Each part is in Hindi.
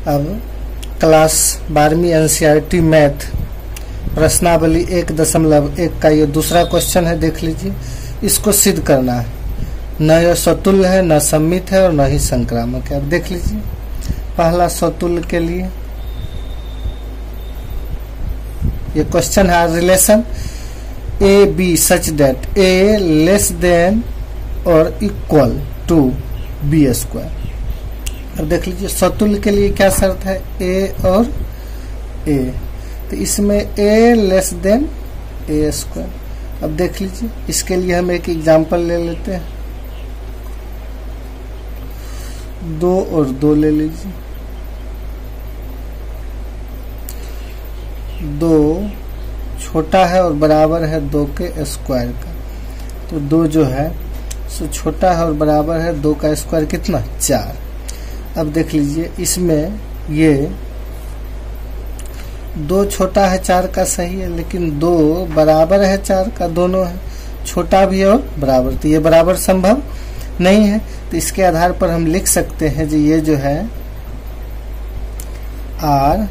अब क्लास 12वीं एनसीईआरटी मैथ प्रश्नावली 1.1 का ये दूसरा क्वेश्चन है, देख लीजिए। इसको सिद्ध करना है, न यह स्वतुल्य है, न सम्मित है और न ही संक्रामक है। अब देख लीजिए, पहला स्वतुल्य के लिए ये क्वेश्चन है, relation A B such that A less than और इक्वल टू बी स्क्वायर। अब देख लीजिए, स्वतुल्य के लिए क्या शर्त है, ए और ए, तो इसमें ए लेस देन ए स्क्वायर। अब देख लीजिए, इसके लिए हम एक एग्जांपल ले लेते हैं, 2 और 2 ले लीजिए। 2 छोटा है और बराबर है 2 के स्क्वायर का, तो 2 जो है सो छोटा है और बराबर है 2 का स्क्वायर कितना, 4। अब देख लीजिए, इसमें ये 2 छोटा है 4 का, सही है, लेकिन 2 बराबर है 4 का, दोनों है, छोटा भी है और बराबर, तो ये बराबर संभव नहीं है। तो इसके आधार पर हम लिख सकते हैं जी ये जो है आर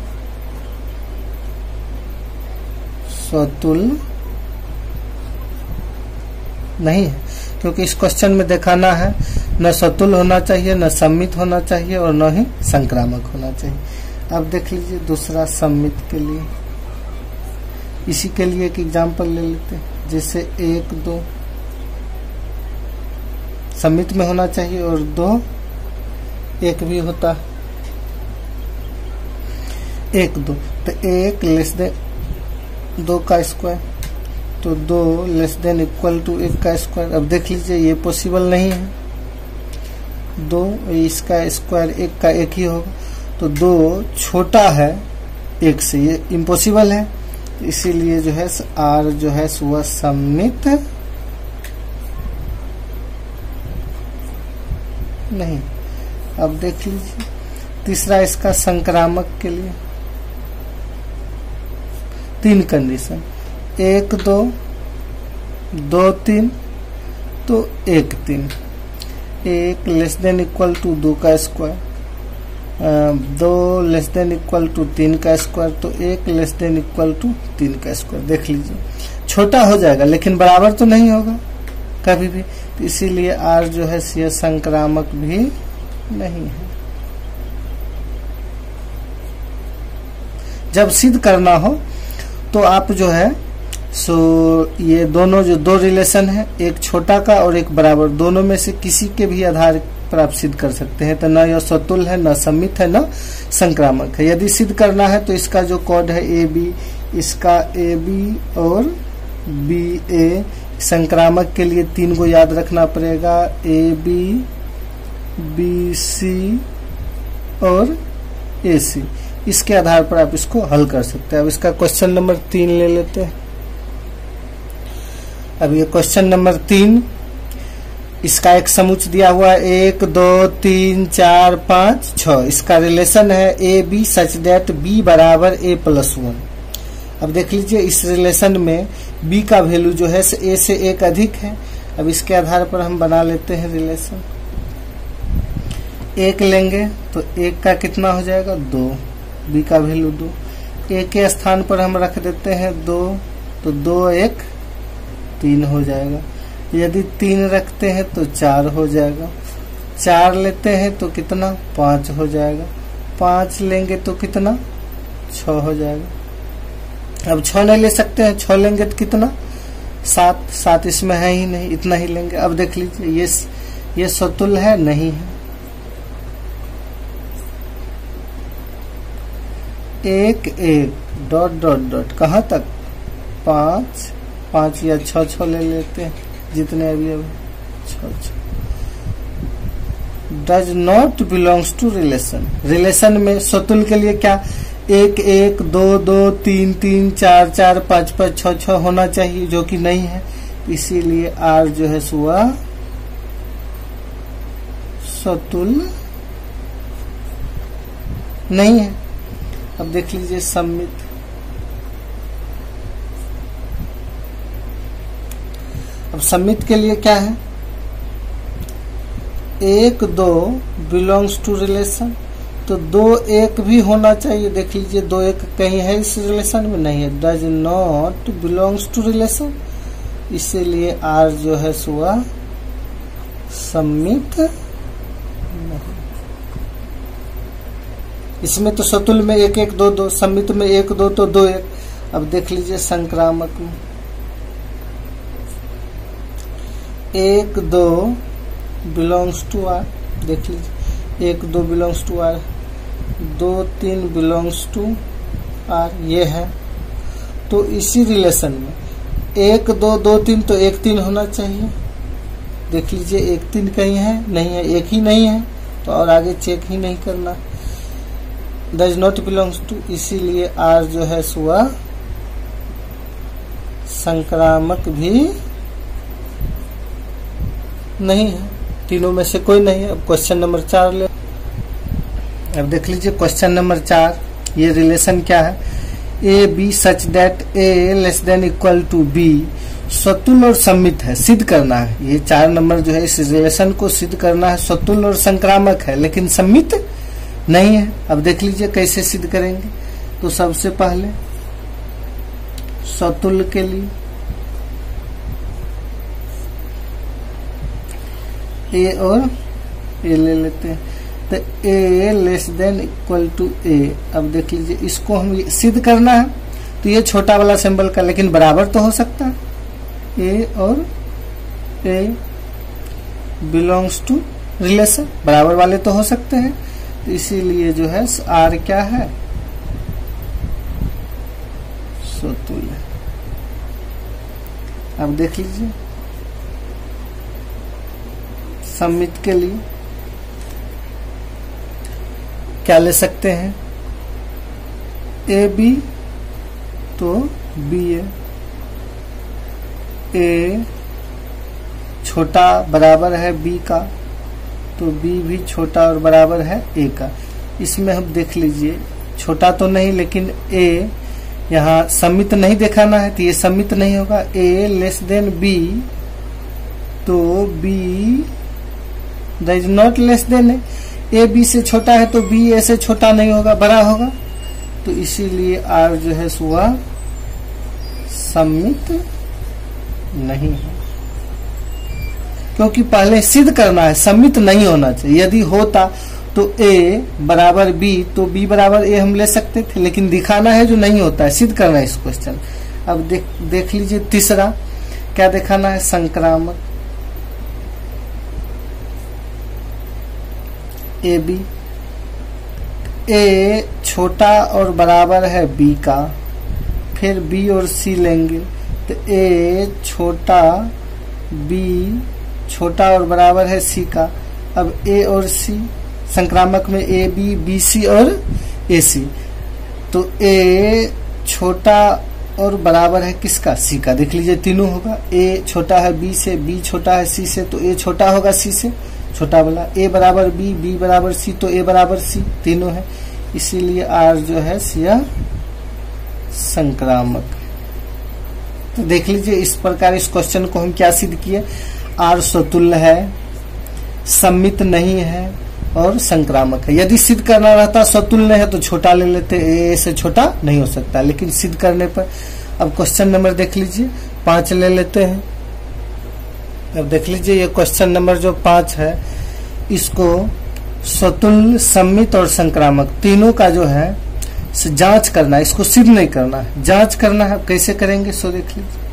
स्वतुल्य नहीं है, क्योंकि इस क्वेश्चन में दिखाना है न स्वतुल्य होना चाहिए, न सम्मित होना चाहिए और न ही संक्रामक होना चाहिए। अब देख लीजिए दूसरा सम्मित के लिए, इसी के लिए एक एग्जांपल ले लेते हैं, जैसे 1 2 सम्मित में होना चाहिए और 2 1 भी होता, 1 2, तो 1 लेस देन 2 का स्क्वायर, तो 2 लेस देन इक्वल टू 1 का स्क्वायर। अब देख लीजिए, ये पॉसिबल नहीं है, 2 इसका स्क्वायर 1 का 1 ही होगा, तो 2 छोटा है 1 से, ये इम्पॉसिबल है, इसीलिए जो है आर जो है वह सम्मित नहीं। अब देख लीजिए तीसरा इसका संक्रामक के लिए 3 कंडीशन, 1 2 2 3, तो 1 3, 1 लेस देन इक्वल टू 2 का square, 2 less than equal to 3 का स्क्वायर, तो 1 लेस देन इक्वल टू 3 का स्क्वायर। देख लीजिए छोटा हो जाएगा लेकिन बराबर तो नहीं होगा कभी भी, तो इसीलिए आर जो है यह संक्रामक भी नहीं है। जब सिद्ध करना हो तो आप जो है सो ये दोनों जो 2 रिलेशन है, एक छोटा का और एक बराबर, दोनों में से किसी के भी आधार पर आप सिद्ध कर सकते हैं। तो न यह स्वतुल्य है, न सम्मित है, न संक्रामक है। यदि सिद्ध करना है तो इसका जो कोड है ए बी, इसका ए बी और बी ए, संक्रामक के लिए 3 को याद रखना पड़ेगा, ए बी बी सी और ए सी। इसके आधार पर आप इसको हल कर सकते हैं। अब इसका क्वेश्चन नंबर 3 ले लेते हैं। अब ये क्वेश्चन नंबर 3, इसका एक समुच्च दिया हुआ है 1 2 3 4 5 6। इसका रिलेशन है A B such that B बराबर ए प्लस 1। अब देख लीजिए इस रिलेशन में बी का वैल्यू जो है ए से 1 अधिक है। अब इसके आधार पर हम बना लेते हैं रिलेशन, 1 लेंगे तो 1 का कितना हो जाएगा, 2, बी का वैल्यू 2, ए के स्थान पर हम रख देते हैं 2, तो 2 1 3 हो जाएगा। यदि 3 रखते हैं तो 4 हो जाएगा, 4 लेते हैं तो कितना, 5 हो जाएगा, 5 लेंगे तो कितना, 6 हो जाएगा। अब 6 नहीं ले सकते हैं, 6 लेंगे तो कितना, 7, 7 इसमें है ही नहीं, इतना ही लेंगे। अब देख लीजिए ये स्वतुल्य है, नहीं है। 1 1 डॉट डॉट डॉट कहाँ तक, 5 5 या 6 ले लेते हैं, जितने अभी 6 does not belongs to relation. Relation में स्वतुल्य के लिए क्या, 1 1 2 2 3 3 4 4 5 5 6 6 होना चाहिए, जो कि नहीं है, इसीलिए आर जो है वह स्वतुल्य नहीं है। अब देख लीजिए सम्मित, अब सम्मित के लिए क्या है, 1 2 बिलोंग्स टू रिलेशन, तो 2 1 भी होना चाहिए। देख लीजिए 2 1 कहीं है इस रिलेशन में, नहीं है, does not belongs to relation, इसीलिए आर जो है सुआ सम्मित नहीं। इसमें तो सतुल में 1 1 2 2, सम्मित में 1 2 तो 2 1। अब देख लीजिए संक्रामक में 1 2 बिलोंग्स टू आर, देख लीजिए 1 2 belongs to R, 2 3 belongs to R, ये है। तो इसी रिलेशन में 1 2 2 3 तो 1 3 होना चाहिए। देख लीजिए 1 3 कहीं है, नहीं है, 1 ही नहीं है, तो और आगे चेक ही नहीं करना। डज नॉट बिलोंग्स टू, इसीलिए आर जो है सुआ संक्रामक भी नहीं है, तीनों में से कोई नहीं है। अब क्वेश्चन नंबर 4 ले। अब देख लीजिए क्वेश्चन नंबर 4, ये रिलेशन क्या है, A B such that A less than equal to b सतुल और सम्मित है, सिद्ध करना है। ये 4 नंबर जो है इस रिलेशन को सिद्ध करना है, सतुल और संक्रामक है लेकिन सम्मित नहीं है। अब देख लीजिए कैसे सिद्ध करेंगे। तो सबसे पहले सतुल के लिए ए और ए ले लेते हैं, तो ए लेस देन इक्वल टू ए। अब देख लीजिए इसको हम सिद्ध करना है, तो ये छोटा वाला सिंबल का, लेकिन बराबर तो हो सकता है, ए और ए बिलोंग्स टू रिलेशन, बराबर वाले तो हो सकते हैं। तो इसीलिए जो है आर क्या है, सतुल है। अब देख लीजिए सम्मित के लिए क्या ले सकते हैं, ए बी तो बी ए छोटा बराबर है बी का, तो बी भी छोटा और बराबर है ए का। इसमें हम देख लीजिए छोटा तो नहीं, लेकिन ए यहाँ सम्मित नहीं दिखाना है, तो ये सम्मित नहीं होगा। ए लेस देन बी तो B that is not less than A B से छोटा है, तो बी ए से छोटा नहीं होगा, बड़ा होगा। तो इसीलिए आर जो है सुआ सम्मित नहीं है, क्योंकि पहले सिद्ध करना है, सम्मित नहीं होना चाहिए। यदि होता तो ए बराबर बी तो बी बराबर ए हम ले सकते थे, लेकिन दिखाना है जो नहीं होता है, सिद्ध करना है इस क्वेश्चन। अब देख लीजिए तीसरा क्या दिखाना है, संक्रामक ए बी, ए छोटा और बराबर है बी का, फिर बी और सी लेंगे, तो ए छोटा बी छोटा और बराबर है सी का। अब ए और सी संक्रामक में ए बी बी सी और ए सी, तो ए छोटा और बराबर है किसका, सी का। देख लीजिए तीनों होगा, ए छोटा है बी से, बी छोटा है सी से, तो ए छोटा होगा सी से, छोटा वाला। ए बराबर बी, बी बराबर सी, तो ए बराबर सी, तीनों है। इसीलिए आर जो है सिया संक्रामक। तो देख लीजिए इस प्रकार इस क्वेश्चन को हम क्या सिद्ध किए, आर सतुल्य है, सम्मित नहीं है और संक्रामक है। यदि सिद्ध करना रहता सतुल्य है तो छोटा ले लेते, ए से छोटा नहीं हो सकता, लेकिन सिद्ध करने पर। अब क्वेश्चन नंबर देख लीजिए 5 ले लेते हैं। अब देख लीजिए ये क्वेश्चन नंबर जो 5 है, इसको सतुल्य, सम्मित और संक्रामक तीनों का जो है जांच करना है, इसको सिद्ध नहीं करना है, जांच करना है। कैसे करेंगे सो देख लीजिए।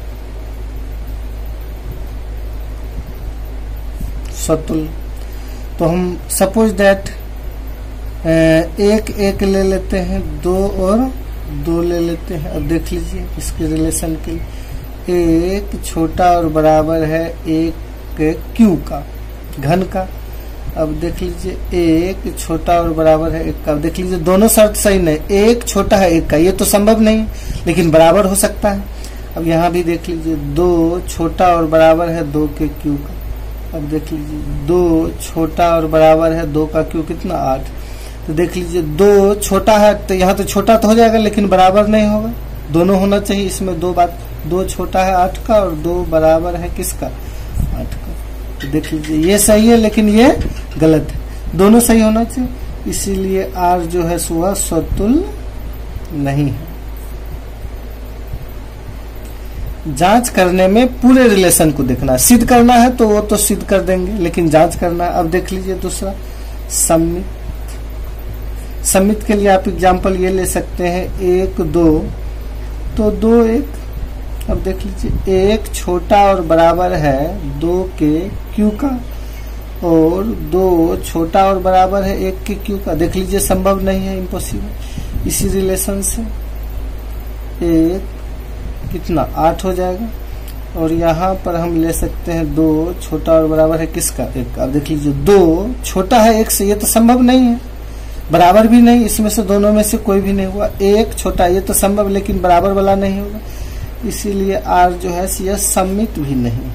सतुल्य तो हम सपोज दैट एक एक ले लेते हैं, 2 और 2 ले लेते हैं। अब देख लीजिए इसके रिलेशन के लिए, एक छोटा और बराबर है एक क्यू का, घन का। अब देख लीजिए एक छोटा और बराबर है एक का। अब देख लीजिए दोनों शर्त सही नहीं, एक छोटा है एक का, ये तो संभव नहीं, लेकिन बराबर हो सकता है। अब यहाँ भी देख लीजिए 2 छोटा और बराबर है 2 के क्यू का। अब देख लीजिए 2 छोटा और बराबर है 2 का क्यू कितना 8। तो देख लीजिए 2 छोटा है, तो यहाँ तो छोटा तो हो जाएगा लेकिन बराबर नहीं होगा, दोनों होना चाहिए। इसमें 2 बात, 2 छोटा है 8 का और 2 बराबर है किसका 8 का। तो देख लीजिए ये सही है लेकिन ये गलत है, दोनों सही होना चाहिए। इसीलिए R जो है वह स्वतुल्य नहीं है। जांच करने में पूरे रिलेशन को देखना, सिद्ध करना है तो वो तो सिद्ध कर देंगे, लेकिन जांच करना है। अब देख लीजिए दूसरा सम्मित। सम्मित के लिए आप एग्जाम्पल ये ले सकते हैं 1 2, तो 2 1। अब देख लीजिए 1 छोटा और बराबर है 2 के क्यू का, और 2 छोटा और बराबर है 1 के क्यू का। देख लीजिए संभव नहीं है, इम्पॉसिबल। इसी रिलेशन से 1 कितना 8 हो जाएगा, और यहाँ पर हम ले सकते हैं 2 छोटा और बराबर है किसका 1 का। अब देख लीजिए 2 छोटा है 1 से, ये तो संभव नहीं है, बराबर भी नहीं, इसमें से दोनों में से कोई भी नहीं हुआ। 1 छोटा ये तो संभव, लेकिन बराबर वाला नहीं होगा, इसीलिए R जो है यह सम्मित भी नहीं।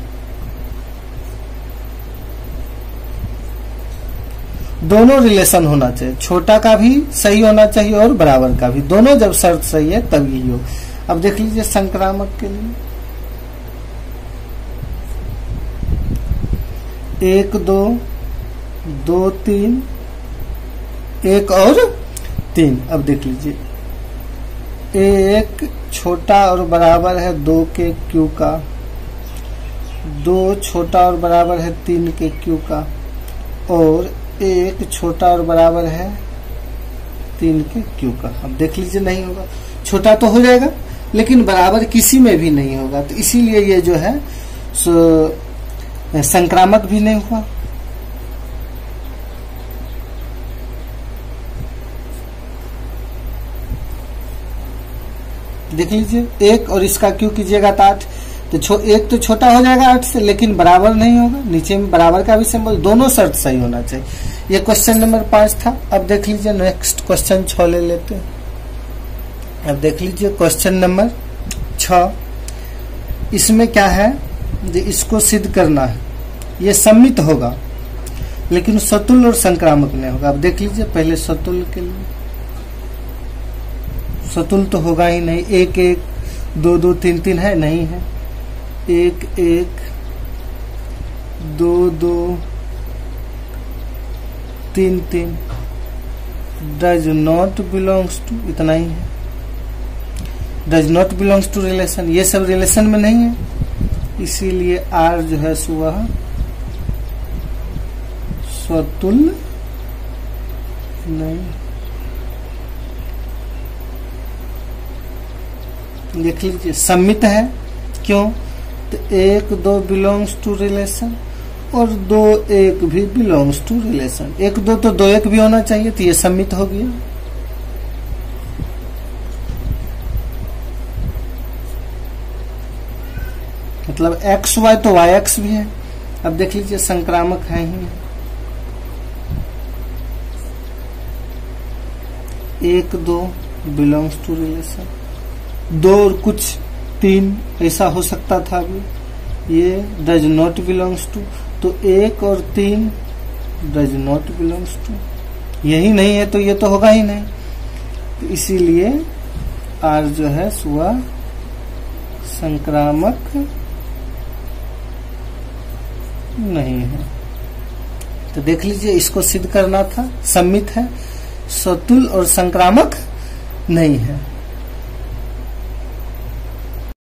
दोनों रिलेशन होना चाहिए, छोटा का भी सही होना चाहिए और बराबर का भी, दोनों जब शर्त सही है तब यही हो। अब देख लीजिए संक्रामक के लिए 1 2 2 3 1 और 3। अब देख लीजिए 1 छोटा और बराबर है 2 के क्यू का, 2 छोटा और बराबर है 3 के क्यू का, और 1 छोटा और बराबर है 3 के क्यू का। अब देख लीजिए नहीं होगा, छोटा तो हो जाएगा लेकिन बराबर किसी में भी नहीं होगा, तो इसीलिए ये जो है सो संक्रामक भी नहीं हुआ। देख लीजिए 1 और इसका क्यू कीजिएगा तो 8, तो 1 तो छोटा हो जाएगा 8 से, लेकिन बराबर नहीं होगा। नीचे में बराबर का भी सिंबल, दोनों शर्त सही होना चाहिए। ये क्वेश्चन नंबर 5 था। अब देख लीजिए नेक्स्ट क्वेश्चन 6 ले लेते हैं। अब देख लीजिए क्वेश्चन नंबर 6। इसमें क्या है, इसको सिद्ध करना है, ये सम्मित होगा लेकिन स्वतुल्य और संक्रामक नहीं होगा। अब देख लीजिए पहले स्वतुल्य के लिए, स्वतुल्य तो होगा ही नहीं। 1 1 2 2 3 3 है, नहीं है। 1 1 2 2 3 3 डज नॉट बिलोंग्स टू, इतना ही है। Does not belongs to relation, ये सब रिलेशन में नहीं है, इसीलिए R जो है वह स्वतुल्य नहीं। देख लीजिए सम्मित है, क्यों, तो 1 2 बिलोंग्स टू रिलेशन और 2 1 भी बिलोंग्स टू रिलेशन। 1 2 तो 2 1 भी होना चाहिए, तो ये सम्मित हो गया। मतलब एक्स वाई तो वाई एक्स भी है। अब देख लीजिए संक्रामक है ही, 1 2 बिलोंग्स टू रिलेशन, 2 और कुछ 3 ऐसा हो सकता था अभी, ये डज नॉट बिलोंग्स टू, तो 1 और 3 डज नॉट बिलोंग्स टू, यही नहीं है तो ये तो होगा ही नहीं, तो इसीलिए R जो है वह संक्रामक नहीं है। तो देख लीजिए इसको सिद्ध करना था, सम्मित है, स्वतुल्य और संक्रामक नहीं है।